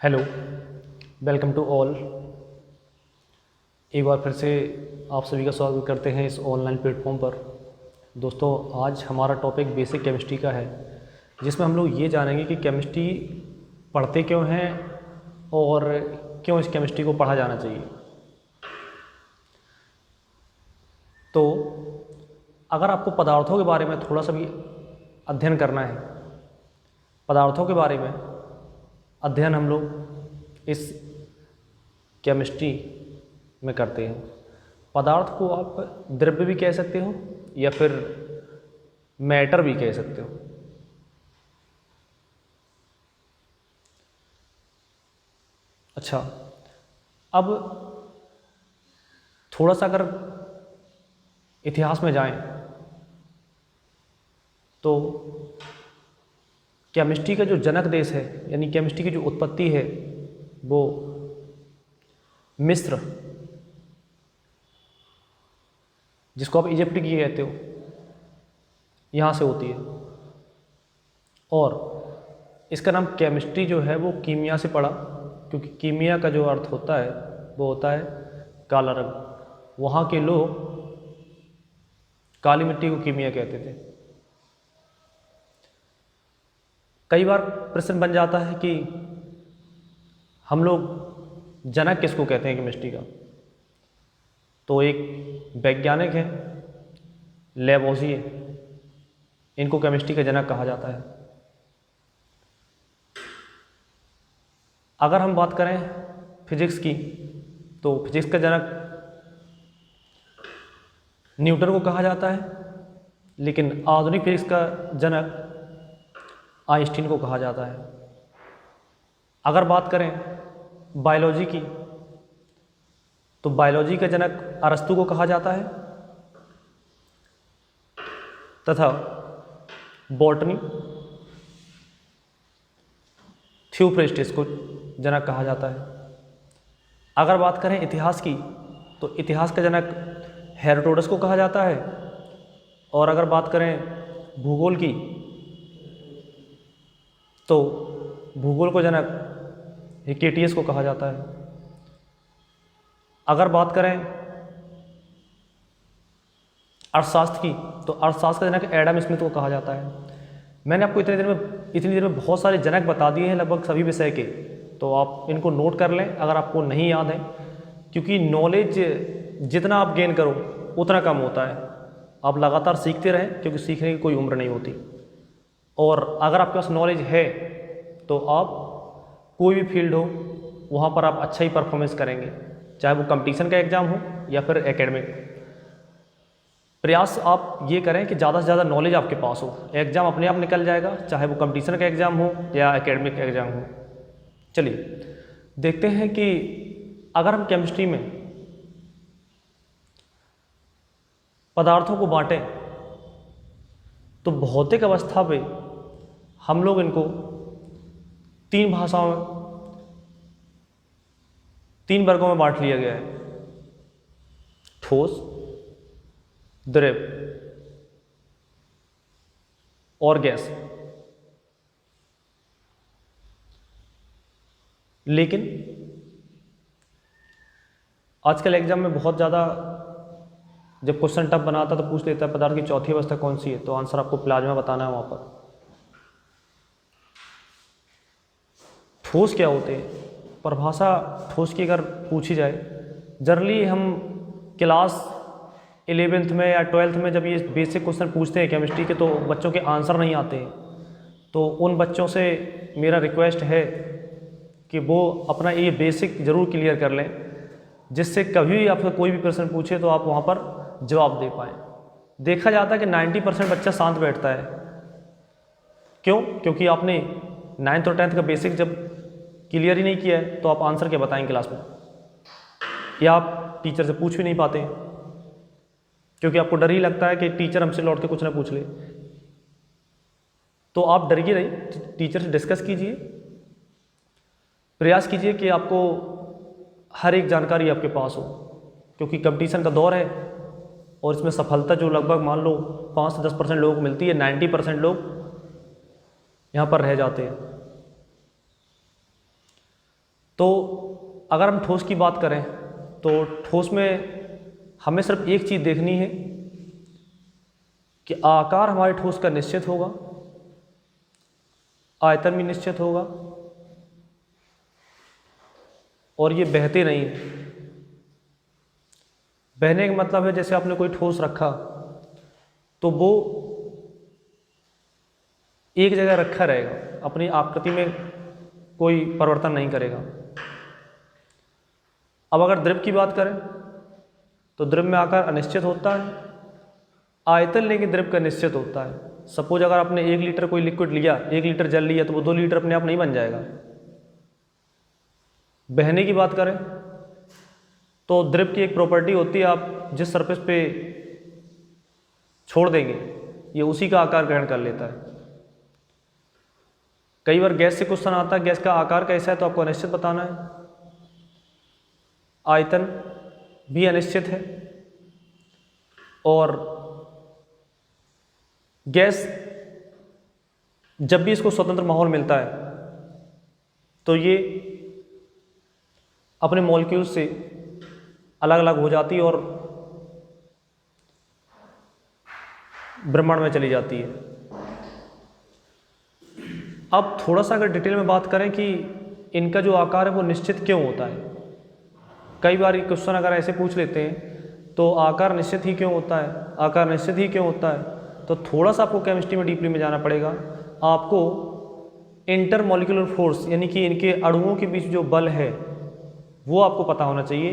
Hello, welcome to all. एक बार फिर से आप सभी का स्वागत करते हैं इस ऑनलाइन प्लेटफॉर्म पर। दोस्तों, आज हमारा टॉपिक बेसिक केमिस्ट्री का है, जिसमें हम लोग ये जानेंगे कि केमिस्ट्री पढ़ते क्यों हैं और क्यों इस केमिस्ट्री को पढ़ा जाना चाहिए। तो अगर आपको पदार्थों के बारे में थोड़ा सा भी अध्ययन करना है, पदार्थों के बारे में अध्ययन हम लोग इस केमिस्ट्री में करते हैं। पदार्थ को आप द्रव्य भी कह सकते हो या फिर मैटर भी कह सकते हो। अच्छा, अब थोड़ा सा अगर इतिहास में जाएं तो केमिस्ट्री का जो जनक देश है, यानी केमिस्ट्री की जो उत्पत्ति है, वो मिस्र, जिसको आप इजिप्ट की कहते हो, यहाँ से होती है। और इसका नाम केमिस्ट्री जो है वो कीमिया से पड़ा, क्योंकि कीमिया का जो अर्थ होता है वो होता है काला रंग। वहाँ के लोग काली मिट्टी को कीमिया कहते थे। कई बार प्रश्न बन जाता है कि हम लोग जनक किसको कहते हैं केमिस्ट्री का। तो एक वैज्ञानिक है लेवोजिए, इनको केमिस्ट्री का जनक कहा जाता है। अगर हम बात करें फिजिक्स की, तो फिजिक्स का जनक न्यूटन को कहा जाता है, लेकिन आधुनिक फिजिक्स का जनक आइंस्टीन को कहा जाता है। अगर बात करें बायोलॉजी की, तो बायोलॉजी का जनक अरस्तु को कहा जाता है, तथा बॉटनी थियोफ्रेस्टिस को जनक कहा जाता है। अगर बात करें इतिहास की, तो इतिहास का जनक हेरोडोटस को कहा जाता है। और अगर बात करें भूगोल की, तो भूगोल को जनक हिकेटियस को कहा जाता है। अगर बात करें अर्थशास्त्र की, तो अर्थशास्त्र का जनक एडम स्मिथ को कहा जाता है। मैंने आपको इतनी देर में बहुत सारे जनक बता दिए हैं, लगभग सभी विषय के, तो आप इनको नोट कर लें अगर आपको नहीं याद है, क्योंकि नॉलेज जितना आप गेन करो उतना कम होता है। आप लगातार सीखते रहें, क्योंकि सीखने की कोई उम्र नहीं होती। और अगर आपके पास नॉलेज है तो आप कोई भी फील्ड हो वहाँ पर आप अच्छा ही परफॉर्मेंस करेंगे, चाहे वो कंपटीशन का एग्ज़ाम हो या फिर एकेडमिक। प्रयास आप ये करें कि ज़्यादा से ज़्यादा नॉलेज आपके पास हो, एग्ज़ाम अपने आप निकल जाएगा, चाहे वो कंपटीशन का एग्ज़ाम हो या एकेडमिक एग्ज़ाम हो। चलिए देखते हैं कि अगर हम केमिस्ट्री में पदार्थों को बांटें, तो भौतिक अवस्था में हम लोग इनको तीन भाषाओं में, तीन वर्गों में बांट लिया गया है: ठोस, द्रव्य और गैस। लेकिन आजकल एग्जाम में बहुत ज़्यादा जब क्वेश्चन टफ बनाता तो पूछ लेता है पदार्थ की चौथी अवस्था कौन सी है, तो आंसर आपको प्लाज्मा बताना है वहाँ पर। ठोस क्या होते हैं, परिभाषा ठोस की अगर पूछी जाए, जनरली हम क्लास 11th में या 12th में जब ये बेसिक क्वेश्चन पूछते हैं केमिस्ट्री के, तो बच्चों के आंसर नहीं आते हैं। तो उन बच्चों से मेरा रिक्वेस्ट है कि वो अपना ये बेसिक ज़रूर क्लियर कर लें, जिससे कभी भी आपसे कोई भी प्रश्न पूछे तो आप वहाँ पर जवाब दे पाएँ। देखा जाता है कि 90% बच्चा शांत बैठता है। क्यों? क्योंकि आपने 9th और 10th का बेसिक जब क्लियर ही नहीं किया है, तो आप आंसर क्या बताएं क्लास में, या आप टीचर से पूछ भी नहीं पाते, क्योंकि आपको डर ही लगता है कि टीचर हमसे लौट के कुछ ना पूछ ले। तो आप डर के रहिए, टीचर से डिस्कस कीजिए, प्रयास कीजिए कि आपको हर एक जानकारी आपके पास हो, क्योंकि कंपटीशन का दौर है और इसमें सफलता जो लगभग मान लो 5 से 10% लोगों को मिलती है, 90% लोग यहाँ पर रह जाते हैं। तो अगर हम ठोस की बात करें तो ठोस में हमें सिर्फ एक चीज़ देखनी है कि आकार हमारे ठोस का निश्चित होगा, आयतन भी निश्चित होगा और ये बहते नहीं है। बहने का मतलब है जैसे आपने कोई ठोस रखा तो वो एक जगह रखा रहेगा, अपनी आकृति में कोई परिवर्तन नहीं करेगा। अब अगर द्रव की बात करें तो द्रव में आकार अनिश्चित होता है, आयतन लेकिन द्रव का निश्चित होता है। सपोज अगर आपने 1 लीटर कोई लिक्विड लिया, 1 लीटर जल लिया, तो वो 2 लीटर अपने आप नहीं बन जाएगा। बहने की बात करें तो द्रव की एक प्रॉपर्टी होती है, आप जिस सरफेस पे छोड़ देंगे ये उसी का आकार ग्रहण कर लेता है। कई बार गैस से क्वेश्चन आता है, गैस का आकार कैसा है, तो आपको अनिश्चित बताना है, आयतन भी अनिश्चित है और गैस जब भी इसको स्वतंत्र माहौल मिलता है तो ये अपने मॉलिक्यूल से अलग अलग हो जाती है और ब्रह्मांड में चली जाती है। अब थोड़ा सा अगर डिटेल में बात करें कि इनका जो आकार है वो निश्चित क्यों होता है। कई बार ये क्वेश्चन अगर ऐसे पूछ लेते हैं तो आकार निश्चित ही क्यों होता है, आकार निश्चित ही क्यों होता है, तो थोड़ा सा आपको केमिस्ट्री में डीपली में जाना पड़ेगा। आपको इंटरमॉलिक्यूलर फोर्स यानी कि इनके अणुओं के बीच जो बल है वो आपको पता होना चाहिए